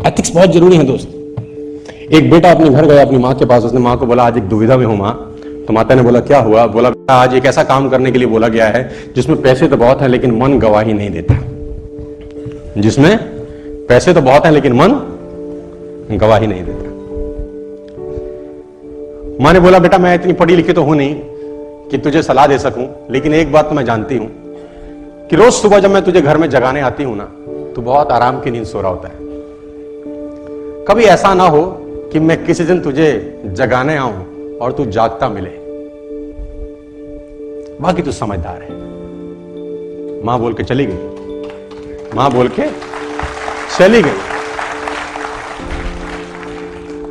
Ethics बहुत जरूरी है दोस्त। एक बेटा अपने घर गया अपनी माँ के पास, उसने माँ को बोला आज एक दुविधा में हूं माँ। तो माता ने बोला क्या हुआ? बोला आज एक ऐसा काम करने के लिए बोला गया है जिसमें पैसे तो बहुत है लेकिन मन गवाही नहीं देता। जिसमें पैसे तो बहुत है लेकिन मन गवाही नहीं देता। माँ ने बोला बेटा मैं इतनी पढ़ी लिखी तो हूं नहीं कि तुझे सलाह दे सकूं, लेकिन एक बात तो मैं जानती हूं कि रोज सुबह जब मैं तुझे घर में जगाने आती हूं ना, तो बहुत आराम की नींद सो रहा होता है। कभी ऐसा ना हो कि मैं किसी दिन तुझे जगाने आऊं और तू जागता मिले। बाकी तू समझदार है। मां बोल के चली गई। मां बोल के चली गई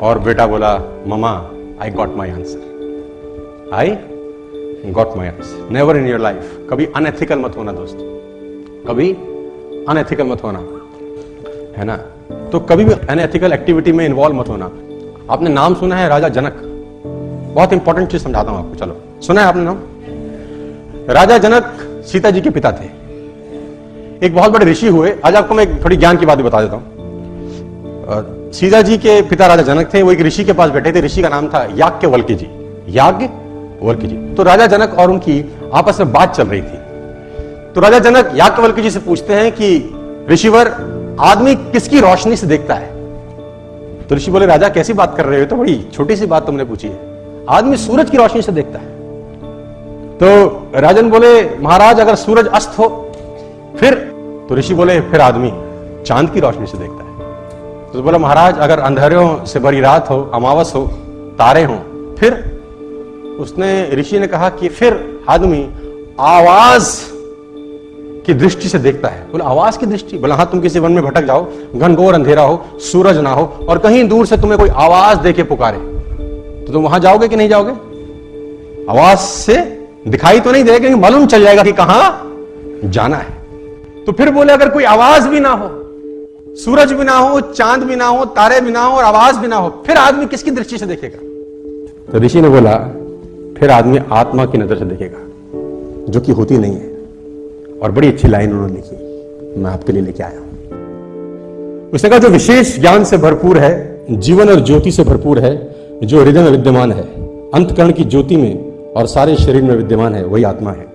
और बेटा बोला mama I got my answer. I got my answer. Never in your life कभी अनएथिकल मत होना दोस्त, कभी अनएथिकल मत होना, है ना। तो कभी भी अनएथिकल एक्टिविटी में इन्वॉल्व मत होना। आपने नाम सुना है राजा जनक? बहुत इंपॉर्टेंट चीज समझाता हूं आपको। चलो सुना है आपने नाम? राजा जनक सीता जी के पिता थे। एक बहुत बड़े ऋषि हुए। आज आपको मैं थोड़ी ज्ञान की बात भी बता देता हूं। सीता जी के पिता राजा जनक थे। वो एक ऋषि के पास बैठे थे। ऋषि का नाम था याज्ञवल्क्य जी। याज्ञवल्क्य जी। तो राजा जनक और उनकी आपस में बात चल रही थी। तो राजा जनक याज्ञवल्क्य जी से पूछते हैं कि ऋषिवर आदमी किसकी रोशनी से देखता है? तो ऋषि बोले राजा कैसी बात कर रहे हो? तो बड़ी छोटी सी बात तुमने पूछी है। आदमी सूरज की रोशनी से देखता है। तो राजन बोले महाराज अगर सूरज अस्त हो फिर? तो ऋषि बोले फिर आदमी चांद की रोशनी से देखता है। तो बोला महाराज अगर अंधेरों से भरी रात हो, अमावस हो, तारे हो फिर? उसने ऋषि ने कहा कि फिर आदमी आवाज की दृष्टि से देखता है। बोला आवाज की दृष्टि? बोला हाँ, तुम किसी वन में भटक जाओ, घनघोर अंधेरा हो, सूरज ना हो और कहीं दूर से तुम्हें कोई आवाज देके पुकारे, तो तुम वहां जाओगे कि नहीं जाओगे? आवाज से दिखाई तो नहीं देगा, मालूम चल जाएगा कि कहां जाना है। तो फिर बोले अगर कोई आवाज भी ना हो, सूरज भी ना हो, चांद भी ना हो, तारे भी ना हो और आवाज भी ना हो, फिर आदमी किसकी दृष्टि से देखेगा? तो ऋषि ने बोला फिर आदमी आत्मा की नजर से देखेगा, जो कि होती नहीं है। और बड़ी अच्छी लाइन उन्होंने लिखी, मैं आपके लिए लेके आया हूं। उसने कहा जो विशेष ज्ञान से भरपूर है, जीवन और ज्योति से भरपूर है, जो हृदय में विद्यमान है, अंतकरण की ज्योति में और सारे शरीर में विद्यमान है, वही आत्मा है।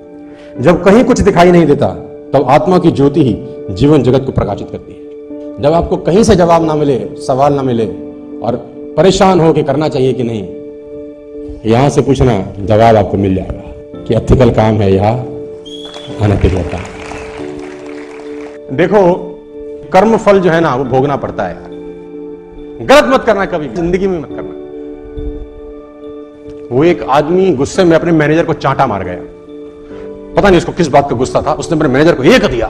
जब कहीं कुछ दिखाई नहीं देता तब आत्मा की ज्योति ही जीवन जगत को प्रकाशित करती है। जब आपको कहीं से जवाब ना मिले, सवाल ना मिले और परेशान हो कि करना चाहिए कि नहीं, यहां से पूछना, जवाब आपको मिल जाएगा कि एथिकल काम है या अनएथिकल काम। देखो कर्म फल जो है ना वो भोगना पड़ता है यार। गलत मत करना, कभी जिंदगी में मत करना। वो एक आदमी गुस्से में अपने मैनेजर को चांटा मार गया। पता नहीं उसको किस बात का गुस्सा था, उसने अपने मैनेजर को एक दिया।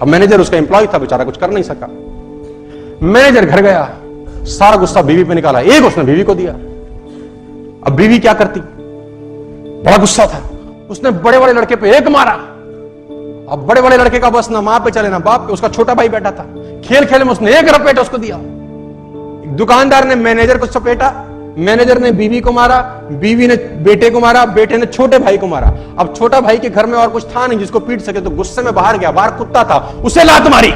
अब मैनेजर उसका एम्प्लॉय था, बेचारा कुछ कर नहीं सका। मैनेजर घर गया, सारा गुस्सा बीवी पे निकाला, एक उसने बीवी को दिया। अब बीवी क्या करती? बड़ा गुस्सा था, उसने बड़े बड़े लड़के पे एक मारा। अब बड़े बड़े लड़के का बस ना मां पे चले ना बाप पे, उसका छोटा भाई बैठा था, खेल खेल में उसने एक रपेट उसको दिया। दुकानदार ने मैनेजर को सपेटा, मैनेजर ने बीवी को मारा, बीवी ने बेटे को मारा, बेटे ने छोटे भाई को मारा। अब छोटा भाई के घर में और कुछ था नहीं जिसको पीट सके, तो गुस्से में बाहर गया। बाहर कुत्ता था, उसे लात मारी।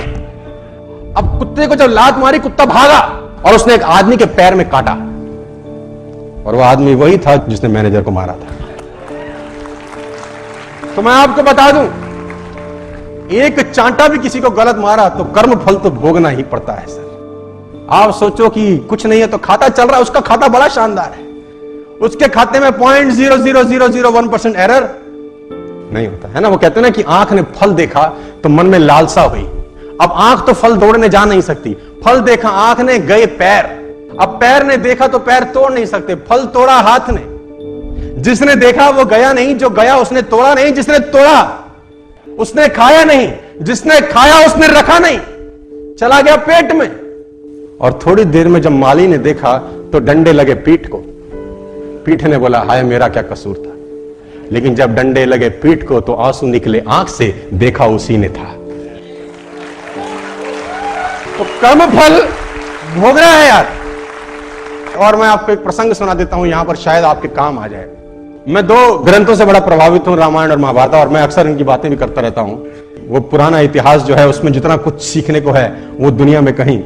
अब कुत्ते को जब लात मारी, कुत्ता भागा और उसने एक आदमी के पैर में काटा, और वो आदमी वही था जिसने मैनेजर को मारा था। तो मैं आपको बता दूं, एक चांटा भी किसी को गलत मारा तो कर्म फल तो भोगना ही पड़ता है सर। आप सोचो कि कुछ नहीं है तो खाता चल रहा है, उसका खाता बड़ा शानदार है, उसके खाते में 0.00001% एरर नहीं होता है ना। वो कहते हैं ना कि आंख ने फल देखा तो मन में लालसा हुई। अब आंख तो फल तोड़ने जा नहीं सकती, फल देखा आंख ने, गए पैर। अब पैर ने देखा तो पैर तोड़ नहीं सकते, फल तोड़ा हाथ ने। जिसने देखा वो गया नहीं, जो गया उसने तोड़ा नहीं, जिसने तोड़ा उसने खाया नहीं, जिसने खाया उसने रखा नहीं, चला गया पेट में। और थोड़ी देर में जब माली ने देखा तो डंडे लगे पीठ को। पीठ ने बोला हाय मेरा क्या कसूर था, लेकिन जब डंडे लगे पीठ को तो आंसू निकले आंख से, देखा उसी ने था। तो कर्म फल भोगना है यार। और मैं आपको एक प्रसंग सुना देता हूं, यहां पर शायद आपके काम आ जाए। मैं दो ग्रंथों से बड़ा प्रभावित हूं, रामायण और महाभारत, और मैं अक्सर इनकी बातें भी करता रहता हूं। वो पुराना इतिहास जो है उसमें जितना कुछ सीखने को है वो दुनिया में कहीं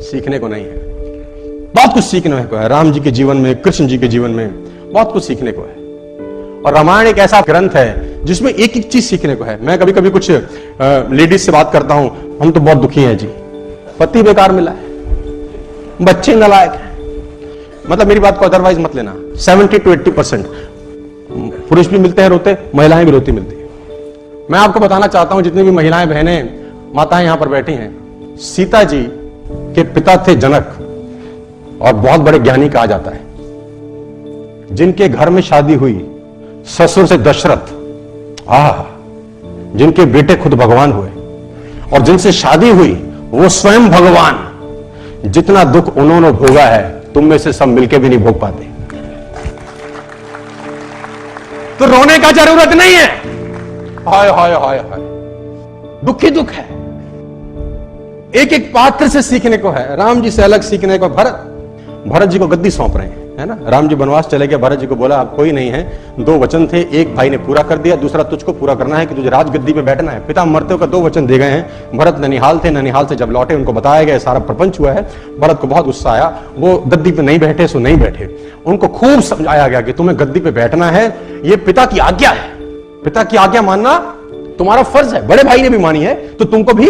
सीखने को नहीं है। बहुत कुछ सीखने को है राम जी के जीवन में, कृष्ण जी के जीवन में बहुत कुछ सीखने को है। और रामायण एक ऐसा ग्रंथ है जिसमें एक एक चीज सीखने को है। मैं कभी कभी कुछ लेडीज से बात करता हूं, हम तो बहुत दुखी हैं जी, पति बेकार मिला है, बच्चे नालायक हैं। मतलब मेरी बात को अदरवाइज मत लेना, 70 to 80% पुरुष भी मिलते हैं रोते, महिलाएं भी रोती मिलती हैं। मैं आपको बताना चाहता हूं, जितनी भी महिलाएं, बहनें, माताएं यहां पर बैठी हैं, सीता जी के पिता थे जनक, और बहुत बड़े ज्ञानी कहा जाता है। जिनके घर में शादी हुई ससुर से दशरथ, जिनके बेटे खुद भगवान हुए, और जिनसे शादी हुई वो स्वयं भगवान। जितना दुख उन्होंने भोगा है तुम में से सब मिलके भी नहीं भोग पाते। तो रोने का जरूरत नहीं है। हाय हाय हाय हाय, दुख ही दुख है। एक एक पात्र से सीखने को है, राम जी से अलग सीखने को। भरत जी को गद्दी सौंप रहे हैं, है ना। राम जी वनवास चले गए, भरत जी को बोला आप कोई नहीं है, दो वचन थे, एक भाई ने पूरा कर दिया, दूसरा तुझको पूरा करना है कि तुझे राजगद्दी पे बैठना है। पिता मरते का दो वचन दे गए हैं। भरत ननिहाल थे, ननिहाल से जब लौटे उनको बताया गया सारा प्रपंच हुआ है। भरत को बहुत गुस्सा आया, वो गद्दी पे नहीं बैठे सो नहीं बैठे। उनको खूब समझाया गया कि तुम्हें गद्दी पे बैठना है, ये पिता की आज्ञा है, पिता की आज्ञा मानना तुम्हारा फर्ज है। बड़े भाई ने भी मानी है तो तुमको भी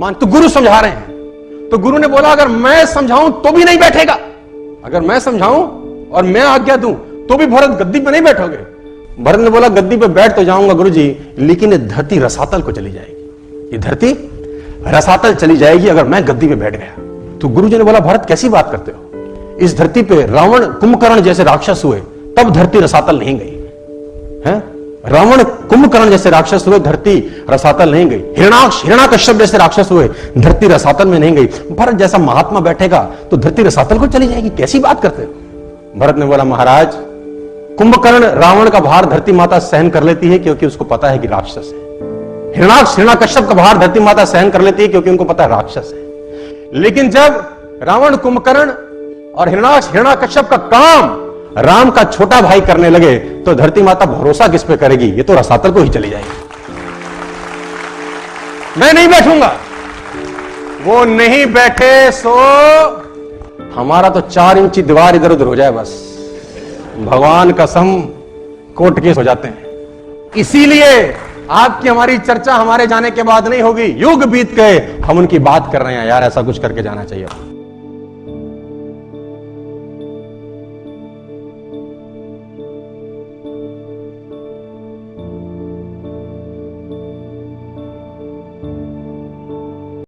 मान। तो गुरु समझा रहे हैं, तो गुरु ने बोला अगर मैं समझाऊं तो भी नहीं बैठेगा, अगर मैं समझाऊं और मैं आज्ञा दूं तो भी भरत गद्दी पे नहीं बैठोगे। भरत ने बोला गद्दी पे बैठ तो जाऊंगा गुरुजी, लेकिन ये धरती रसातल को चली जाएगी, ये धरती रसातल चली जाएगी अगर मैं गद्दी पे बैठ गया। तो गुरुजी ने बोला भरत कैसी बात करते हो, इस धरती पे रावण कुंभकर्ण जैसे राक्षस हुए तब धरती रसातल नहीं गई है। रावण कुंभकर्ण जैसे राक्षस हुए, धरती रसातल नहीं गई। हिरण्याकश्यप जैसे राक्षस हुए, धरती रसातल में नहीं गई। भरत जैसा महात्मा बैठेगा तो धरती रसातल को चली जाएगी, कैसी बात करते हो। भरत ने बोला महाराज, कुंभकर्ण रावण का भार धरती माता सहन कर लेती है क्योंकि उसको पता है कि राक्षस है। हिरण्याकश्यप का भार धरती माता सहन कर लेती है क्योंकि उनको पता है राक्षस है। लेकिन जब रावण, कुंभकर्ण और हिरण्याकश्यप का काम राम का छोटा भाई करने लगे तो धरती माता भरोसा किस पे करेगी, ये तो रसातल को ही चली जाएगी। मैं नहीं बैठूंगा। वो नहीं बैठे सो हमारा तो 4 इंची दीवार इधर उधर हो जाए बस, भगवान कसम कोर्ट केस हो जाते हैं। इसीलिए आपकी हमारी चर्चा हमारे जाने के बाद नहीं होगी, युग बीत गए हम उनकी बात कर रहे हैं। यार ऐसा कुछ करके जाना चाहिए।